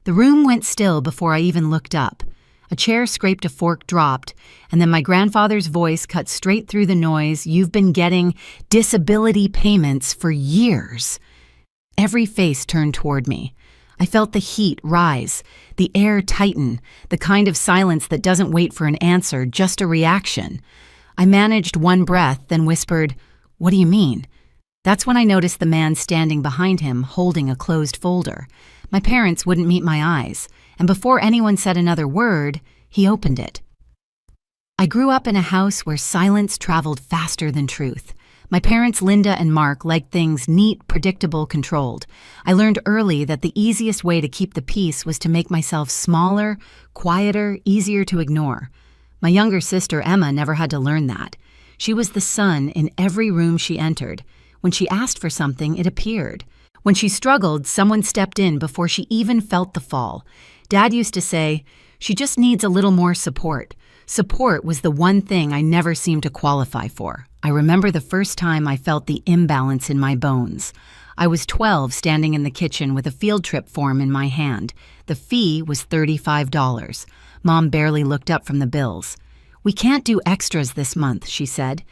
The room went still before I even looked up. A chair scraped, a fork dropped, and then my grandfather's voice cut straight through the noise. "You've been getting disability payments for years." Every face turned toward me. I felt the heat rise, the air tighten, the kind of silence that doesn't wait for an answer, just a reaction. I managed one breath, then whispered, "What do you mean?" That's when I noticed the man standing behind him, holding a closed folder. My parents wouldn't meet my eyes, and before anyone said another word, he opened it. I grew up in a house where silence traveled faster than truth. My parents, Linda and Mark, liked things neat, predictable, controlled. I learned early that the easiest way to keep the peace was to make myself smaller, quieter, easier to ignore. My younger sister, Emma, never had to learn that. She was the sun in every room she entered. When she asked for something, it appeared. When she struggled, someone stepped in before she even felt the fall. Dad used to say, "She just needs a little more support." Support was the one thing I never seemed to qualify for. I remember the first time I felt the imbalance in my bones. I was 12, standing in the kitchen with a field trip form in my hand. The fee was $35. Mom barely looked up from the bills. "We can't do extras this month," she said.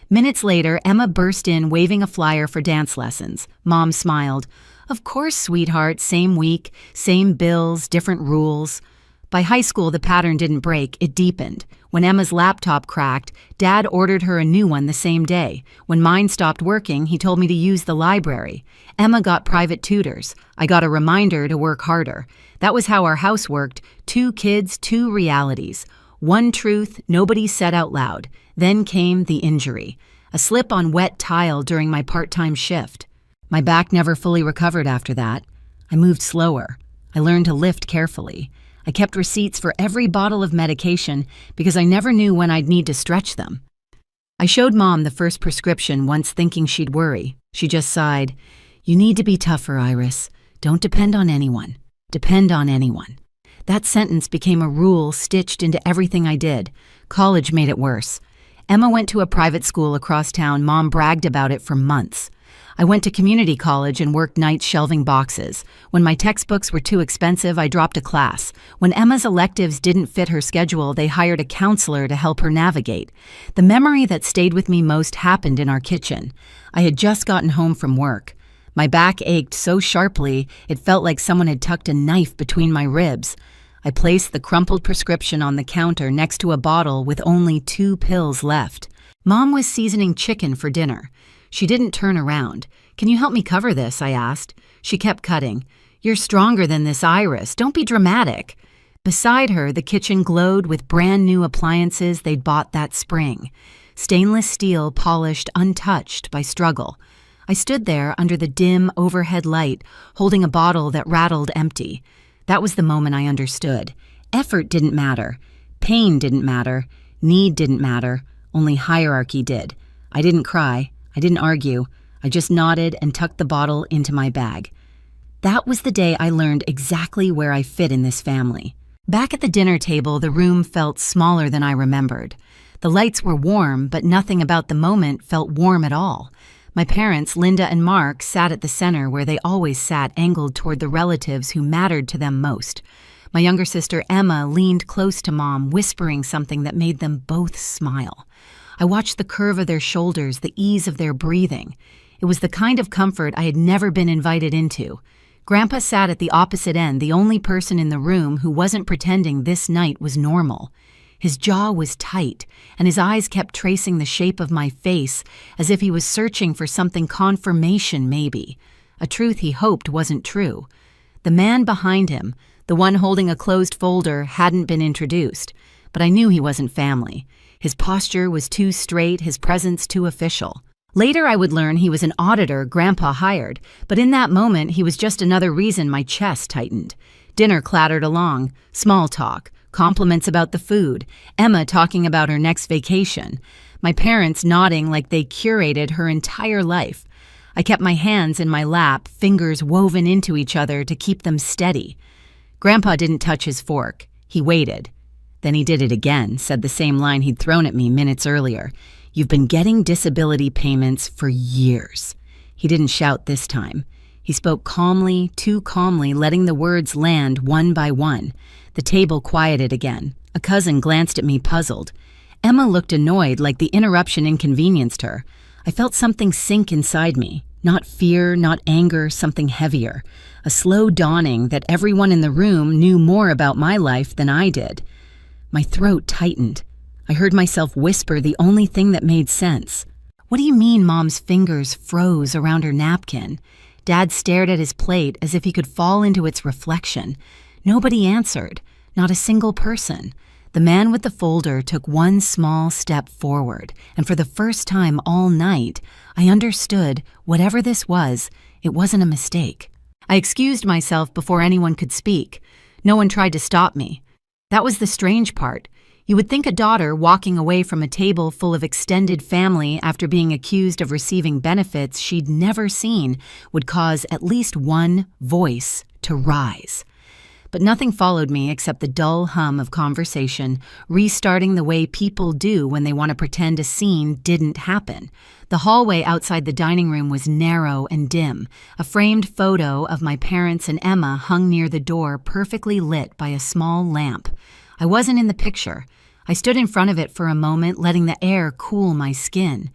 Minutes later, Emma burst in waving a flyer for dance lessons. Mom smiled. "Of course, sweetheart, same week, same bills, different rules." By high school, the pattern didn't break, it deepened. When Emma's laptop cracked, Dad ordered her a new one the same day. When mine stopped working, he told me to use the library. Emma got private tutors. I got a reminder to work harder. That was how our house worked. 2 kids, 2 realities. One truth nobody said out loud. Then came the injury. A slip on wet tile during my part-time shift. My back never fully recovered after that. I moved slower. I learned to lift carefully. I kept receipts for every bottle of medication because I never knew when I'd need to stretch them. I showed Mom the first prescription once, thinking she'd worry. She just sighed. "You need to be tougher, Iris. Don't depend on anyone. Depend on anyone." That sentence became a rule stitched into everything I did. College made it worse. Emma went to a private school across town. Mom bragged about it for months. I went to community college and worked nights shelving boxes. When my textbooks were too expensive, I dropped a class. When Emma's electives didn't fit her schedule, they hired a counselor to help her navigate. The memory that stayed with me most happened in our kitchen. I had just gotten home from work. My back ached so sharply, it felt like someone had tucked a knife between my ribs. I placed the crumpled prescription on the counter next to a bottle with only 2 pills left. Mom was seasoning chicken for dinner. She didn't turn around. "Can you help me cover this?" I asked. She kept cutting. "You're stronger than this, Iris. Don't be dramatic." Beside her, the kitchen glowed with brand new appliances they'd bought that spring. Stainless steel, polished, untouched by struggle. I stood there under the dim overhead light, holding a bottle that rattled empty. That was the moment I understood. Effort didn't matter. Pain didn't matter. Need didn't matter. Only hierarchy did. I didn't cry. I didn't argue. I just nodded and tucked the bottle into my bag. That was the day I learned exactly where I fit in this family. Back at the dinner table, the room felt smaller than I remembered. The lights were warm, but nothing about the moment felt warm at all. My parents, Linda and Mark, sat at the center where they always sat, angled toward the relatives who mattered to them most. My younger sister, Emma, leaned close to Mom, whispering something that made them both smile. I watched the curve of their shoulders, the ease of their breathing. It was the kind of comfort I had never been invited into. Grandpa sat at the opposite end, the only person in the room who wasn't pretending this night was normal. His jaw was tight, and his eyes kept tracing the shape of my face as if he was searching for something, confirmation maybe. A truth he hoped wasn't true. The man behind him, the one holding a closed folder, hadn't been introduced, but I knew he wasn't family. His posture was too straight, his presence too official. Later I would learn he was an auditor Grandpa hired, but in that moment he was just another reason my chest tightened. Dinner clattered along, small talk, compliments about the food, Emma talking about her next vacation, my parents nodding like they curated her entire life. I kept my hands in my lap, fingers woven into each other to keep them steady. Grandpa didn't touch his fork. He waited. Then he did it again, said the same line he'd thrown at me minutes earlier. "You've been getting disability payments for years." He didn't shout this time. He spoke calmly, too calmly, letting the words land one by one. The table quieted again. A cousin glanced at me, puzzled. Emma looked annoyed, like the interruption inconvenienced her. I felt something sink inside me. Not fear, not anger, something heavier. A slow dawning that everyone in the room knew more about my life than I did. My throat tightened. I heard myself whisper the only thing that made sense. "What do you mean?" Mom's fingers froze around her napkin. Dad stared at his plate as if he could fall into its reflection. Nobody answered. Not a single person. The man with the folder took one small step forward, and for the first time all night, I understood, whatever this was, it wasn't a mistake. I excused myself before anyone could speak. No one tried to stop me. That was the strange part. You would think a daughter walking away from a table full of extended family after being accused of receiving benefits she'd never seen would cause at least one voice to rise. But nothing followed me except the dull hum of conversation, restarting the way people do when they want to pretend a scene didn't happen. The hallway outside the dining room was narrow and dim. A framed photo of my parents and Emma hung near the door, perfectly lit by a small lamp. I wasn't in the picture. I stood in front of it for a moment, letting the air cool my skin.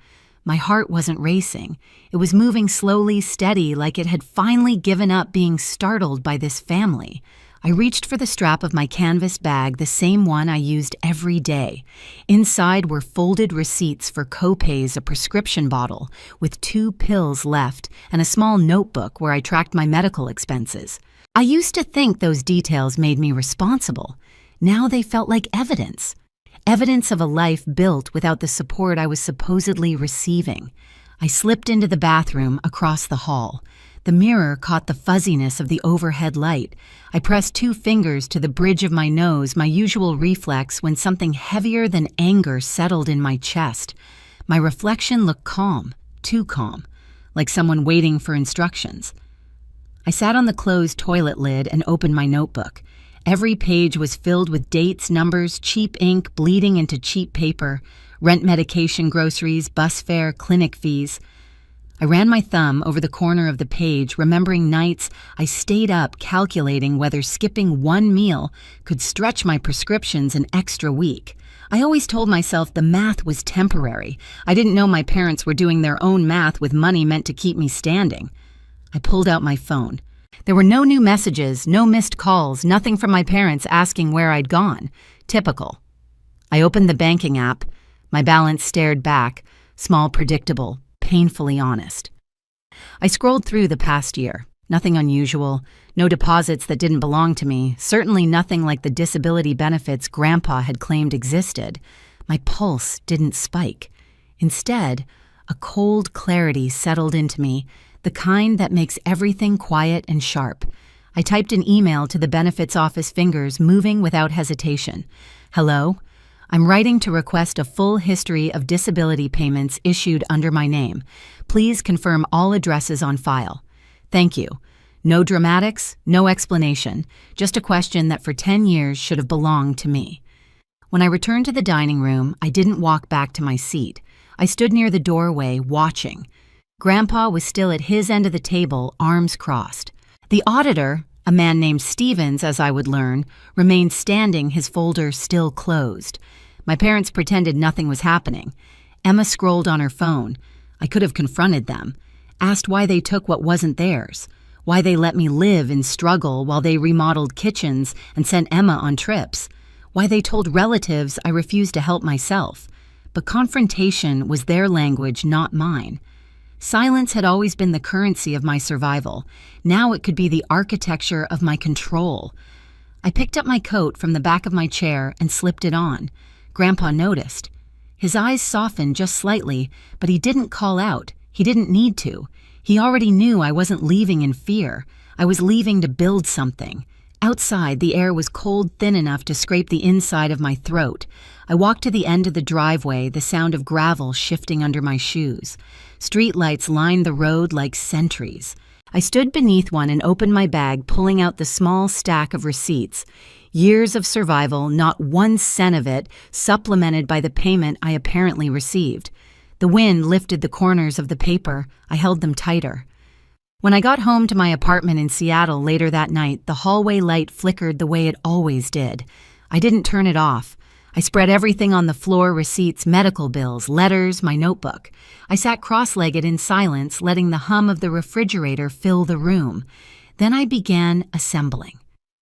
My heart wasn't racing. It was moving slowly, steady, like it had finally given up being startled by this family. I reached for the strap of my canvas bag, the same one I used every day. Inside were folded receipts for copays, a prescription bottle with 2 pills left, and a small notebook where I tracked my medical expenses. I used to think those details made me responsible. Now they felt like evidence. Evidence of a life built without the support I was supposedly receiving. I slipped into the bathroom across the hall. The mirror caught the fuzziness of the overhead light. I pressed 2 fingers to the bridge of my nose, my usual reflex when something heavier than anger settled in my chest. My reflection looked calm, too calm, like someone waiting for instructions. I sat on the closed toilet lid and opened my notebook. Every page was filled with dates, numbers, cheap ink bleeding into cheap paper, rent, medication, groceries, bus fare, clinic fees. I ran my thumb over the corner of the page, remembering nights I stayed up calculating whether skipping one meal could stretch my prescriptions an extra week. I always told myself the math was temporary. I didn't know my parents were doing their own math with money meant to keep me standing. I pulled out my phone. There were no new messages, no missed calls, nothing from my parents asking where I'd gone. Typical. I opened the banking app. My balance stared back, small, predictable, painfully honest. I scrolled through the past year. Nothing unusual, no deposits that didn't belong to me, certainly nothing like the disability benefits Grandpa had claimed existed. My pulse didn't spike. Instead, a cold clarity settled into me, the kind that makes everything quiet and sharp. I typed an email to the benefits office, fingers moving without hesitation. "Hello? I'm writing to request a full history of disability payments issued under my name. Please confirm all addresses on file. Thank you. No dramatics, no explanation, just a question that for 10 years should have belonged to me." When I returned to the dining room, I didn't walk back to my seat. I stood near the doorway, watching. Grandpa was still at his end of the table, arms crossed. The auditor, a man named Stevens, as I would learn, remained standing, his folder still closed. My parents pretended nothing was happening. Emma scrolled on her phone. I could have confronted them, asked why they took what wasn't theirs, why they let me live and struggle while they remodeled kitchens and sent Emma on trips, why they told relatives I refused to help myself. But confrontation was their language, not mine. Silence had always been the currency of my survival. Now it could be the architecture of my control. I picked up my coat from the back of my chair and slipped it on. Grandpa noticed. His eyes softened just slightly, but he didn't call out. He didn't need to. He already knew I wasn't leaving in fear. I was leaving to build something. Outside, the air was cold, thin enough to scrape the inside of my throat. I walked to the end of the driveway, the sound of gravel shifting under my shoes. Streetlights lined the road like sentries. I stood beneath one and opened my bag, pulling out the small stack of receipts. Years of survival, not 1 cent of it, supplemented by the payment I apparently received. The wind lifted the corners of the paper. I held them tighter. When I got home to my apartment in Seattle later that night, the hallway light flickered the way it always did. I didn't turn it off. I spread everything on the floor: receipts, medical bills, letters, my notebook. I sat cross-legged in silence, letting the hum of the refrigerator fill the room. Then I began assembling,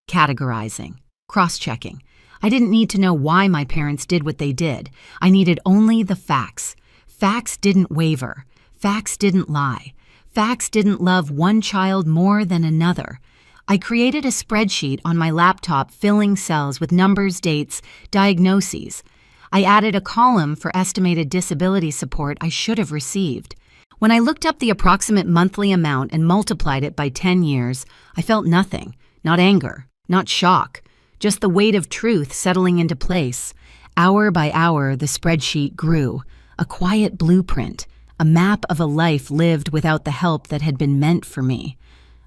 categorizing, cross-checking. I didn't need to know why my parents did what they did. I needed only the facts. Facts didn't waver. Facts didn't lie. Facts didn't love one child more than another. I created a spreadsheet on my laptop, filling cells with numbers, dates, diagnoses. I added a column for estimated disability support I should have received. When I looked up the approximate monthly amount and multiplied it by 10 years, I felt nothing, not anger, not shock, just the weight of truth settling into place. Hour by hour, the spreadsheet grew, a quiet blueprint, a map of a life lived without the help that had been meant for me.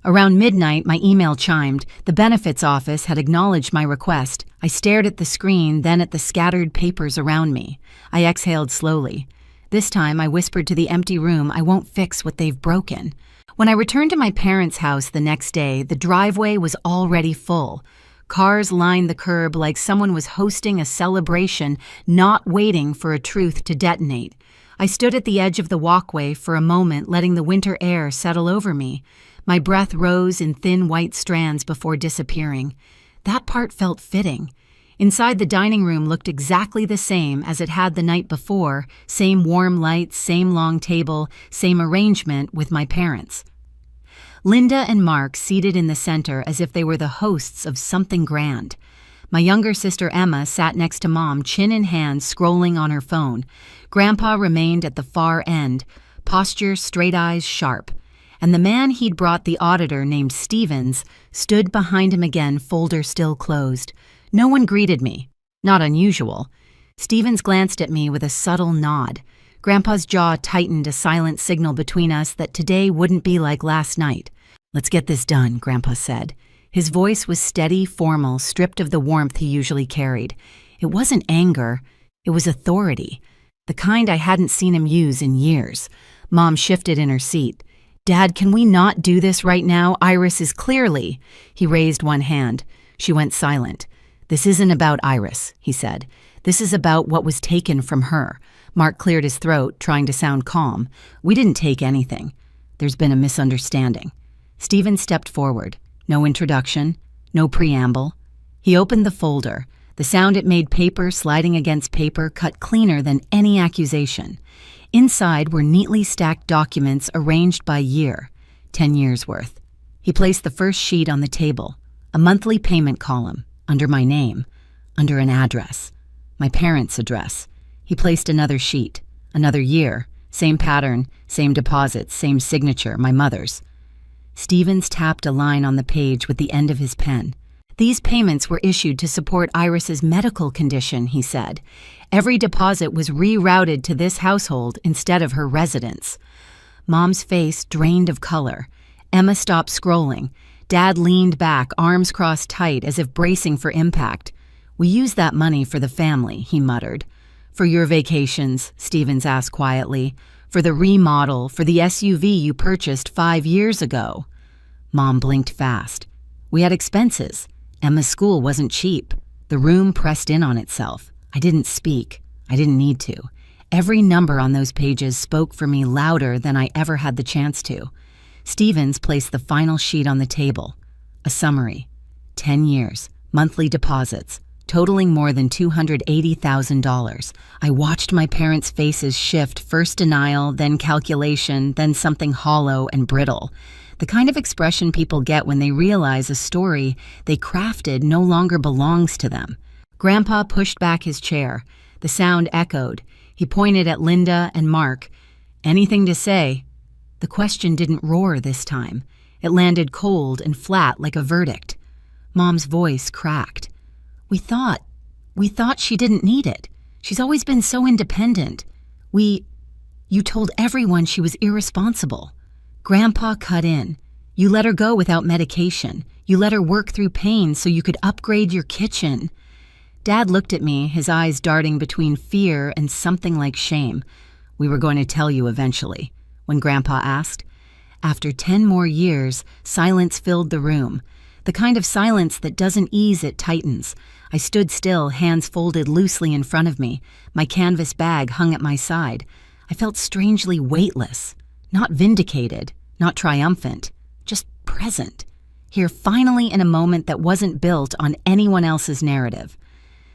Around midnight, my email chimed. The benefits office had acknowledged my request. I stared at the screen, then at the scattered papers around me. I exhaled slowly. This time, I whispered to the empty room, I won't fix what they've broken. When I returned to my parents' house the next day, the driveway was already full. Cars lined the curb like someone was hosting a celebration, not waiting for a truth to detonate. I stood at the edge of the walkway for a moment, letting the winter air settle over me. My breath rose in thin white strands before disappearing. That part felt fitting. Inside, the dining room looked exactly the same as it had the night before, same warm lights, same long table, same arrangement with my parents. Linda and Mark seated in the center as if they were the hosts of something grand. My younger sister Emma sat next to Mom, chin in hand, scrolling on her phone. Grandpa remained at the far end, posture, straight eyes, sharp. And the man he'd brought, the auditor named Stevens, stood behind him again, folder still closed. No one greeted me. Not unusual. Stevens glanced at me with a subtle nod. Grandpa's jaw tightened, a silent signal between us that today wouldn't be like last night. Let's get this done, Grandpa said. His voice was steady, formal, stripped of the warmth he usually carried. It wasn't anger. It was authority. The kind I hadn't seen him use in years. Mom shifted in her seat. Dad, can we not do this right now? Iris is clearly... He raised one hand. She went silent. This isn't about Iris, he said. This is about what was taken from her. Mark cleared his throat, trying to sound calm. We didn't take anything. There's been a misunderstanding. Stephen stepped forward. No introduction, no preamble. He opened the folder. The sound it made, paper sliding against paper, cut cleaner than any accusation. Inside were neatly stacked documents arranged by year, 10 years worth. He placed the first sheet on the table, a monthly payment column, under my name, under an address, my parents' address. He placed another sheet, another year, same pattern, same deposits, same signature, my mother's. Stevens tapped a line on the page with the end of his pen. These payments were issued to support Iris's medical condition, he said. Every deposit was rerouted to this household instead of her residence. Mom's face drained of color. Emma stopped scrolling. Dad leaned back, arms crossed tight as if bracing for impact. We use that money for the family, he muttered. For your vacations, Stevens asked quietly. For the remodel, for the SUV you purchased 5 years ago. Mom blinked fast. We had expenses. Emma's school wasn't cheap. The room pressed in on itself. I didn't speak. I didn't need to. Every number on those pages spoke for me louder than I ever had the chance to. Stevens placed the final sheet on the table. A summary. 10 years, monthly deposits, totaling more than $280,000. I watched my parents' faces shift, first denial, then calculation, then something hollow and brittle. The kind of expression people get when they realize a story they crafted no longer belongs to them. Grandpa pushed back his chair. The sound echoed. He pointed at Linda and Mark. Anything to say? The question didn't roar this time. It landed cold and flat like a verdict. Mom's voice cracked. We thought she didn't need it. She's always been so independent. You told everyone she was irresponsible. Grandpa cut in. You let her go without medication. You let her work through pain so you could upgrade your kitchen. Dad looked at me, his eyes darting between fear and something like shame. We were going to tell you eventually, when Grandpa asked. After 10 more years, silence filled the room. The kind of silence that doesn't ease, it tightens. I stood still, hands folded loosely in front of me. My canvas bag hung at my side. I felt strangely weightless. Not vindicated, not triumphant, just present. Here finally in a moment that wasn't built on anyone else's narrative.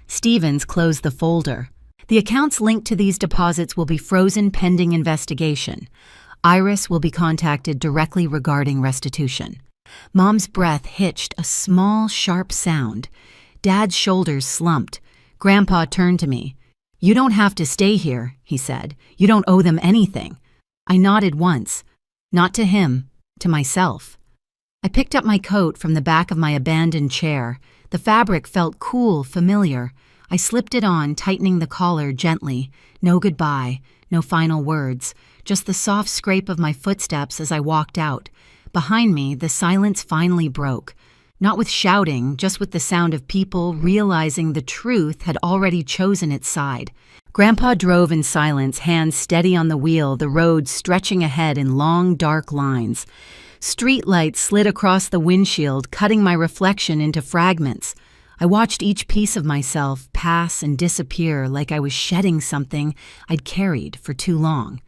Stevens closed the folder. The accounts linked to these deposits will be frozen pending investigation. Iris will be contacted directly regarding restitution. Mom's breath hitched a small, sharp sound. Dad's shoulders slumped. Grandpa turned to me. "You don't have to stay here," he said. "You don't owe them anything." I nodded once. Not to him, to myself. I picked up my coat from the back of my abandoned chair. The fabric felt cool, familiar. I slipped it on, tightening the collar gently. No goodbye, no final words, just the soft scrape of my footsteps as I walked out. Behind me, the silence finally broke. Not with shouting, just with the sound of people realizing the truth had already chosen its side. Grandpa drove in silence, hands steady on the wheel, the road stretching ahead in long, dark lines. Street lights slid across the windshield, cutting my reflection into fragments. I watched each piece of myself pass and disappear like I was shedding something I'd carried for too long.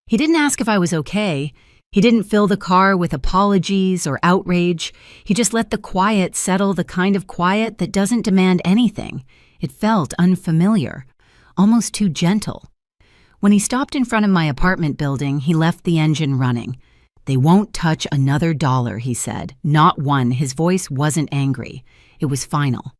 He didn't ask if I was okay. He didn't fill the car with apologies or outrage. He just let the quiet settle, the kind of quiet that doesn't demand anything. It felt unfamiliar, almost too gentle. When he stopped in front of my apartment building, he left the engine running. "They won't touch another dollar," he said. Not one. His voice wasn't angry. It was final.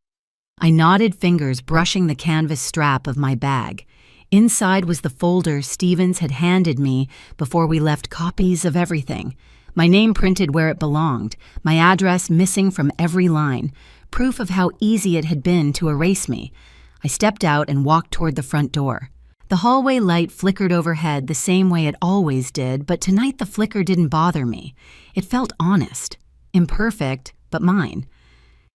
I nodded, fingers brushing the canvas strap of my bag. Inside was the folder Stevens had handed me before we left, copies of everything. My name printed where it belonged, my address missing from every line, proof of how easy it had been to erase me. I stepped out and walked toward the front door. The hallway light flickered overhead the same way it always did, but tonight the flicker didn't bother me. It felt honest, imperfect, but mine.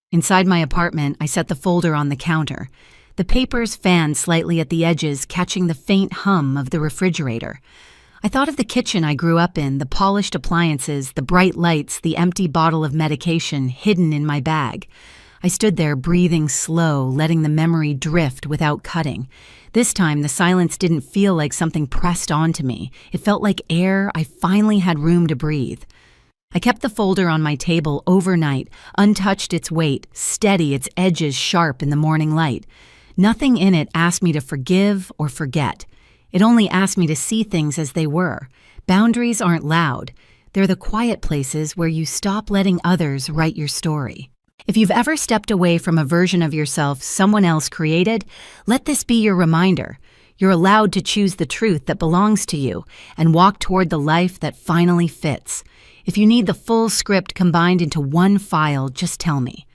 Inside my apartment, I set the folder on the counter. The papers fanned slightly at the edges, catching the faint hum of the refrigerator. I thought of the kitchen I grew up in, the polished appliances, the bright lights, the empty bottle of medication hidden in my bag. I stood there, breathing slow, letting the memory drift without cutting. This time, the silence didn't feel like something pressed onto me. It felt like air. I finally had room to breathe. I kept the folder on my table overnight, untouched its weight, steady, its edges sharp in the morning light. Nothing in it asked me to forgive or forget. It only asked me to see things as they were. Boundaries aren't loud. They're the quiet places where you stop letting others write your story. If you've ever stepped away from a version of yourself someone else created, let this be your reminder. You're allowed to choose the truth that belongs to you and walk toward the life that finally fits. If you need the full script combined into one file, just tell me.